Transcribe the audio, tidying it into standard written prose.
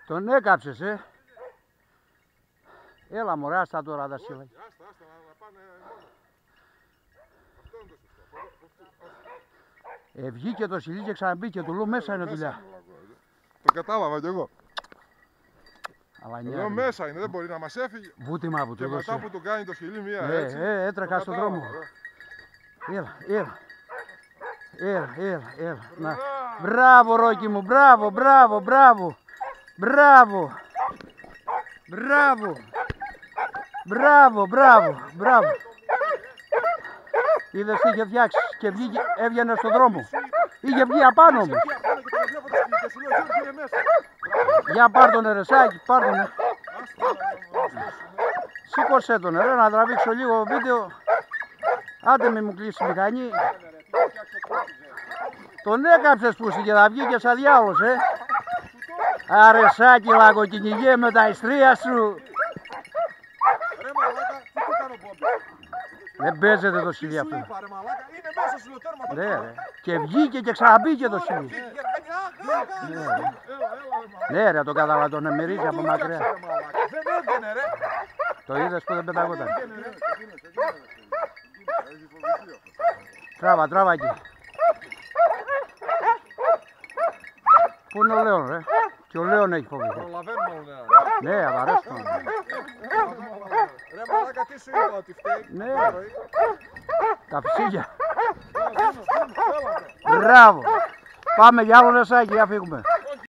Τον έκαψες, Έλα μωρέ, άστα τώρα τα σύλλα. Άστα, να πάνε μόνο. Αυτό είναι το σωστό. Βγήκε το σιλί και ξαναμπήκε, του λέω μέσα είναι δουλειά. Το κατάλαβα κι εγώ. Αλλά εδώ μέσα είναι, δεν μπορεί να μας έφυγε. Βούτυμα που και το μετά που του κάνει το σκυλί μία έτσι. Έτρεχα στον δρόμο. Έλα. Να. Μπράβο Ρόκι μου, μπράβο. Είδες τι είχε φτιάξει και έβγαινε στον δρόμο. Είχε βγει απάνω μου. Για πάρ' τον Ερεσάκη, πάρ' τον. Σήκωσέ τον ρε, να τραβήξω λίγο βίντεο. Άντε μη μου κλείσει η μηχανή. Τον έκαψες που και θα βγήκε σαν διάολος, Αρεσάκη λαγοκυνηγέ με τα ιστρία σου. Ρε μαλάκα, τι του κάνω Μπόμπι. Δεν παίζεται το σκυλί αυτό. Είναι μέσα στο τέρμα. Ναι, και βγήκε και ξαναμπήκε το σκυλί. Ναι ρε, το κατάλαβα, τον εμμυρίζει από μακριά. Δεν έβγαινε ρε. Το είδες που δεν πεταγόταν. Τράβα εκεί. Πού είναι ο Λέων ρε. Και ο Λέων έχει φοβηθεί. Προλαβαίνουμε ο Λέων. Ναι, αλλά αρέσκω. Ρε μαλάκα, τι σου είπα ότι φταίει. Ναι. Τα φυσίγια. Μπράβο. Πάμε για άλλο Ρεσάκι, για φύγουμε.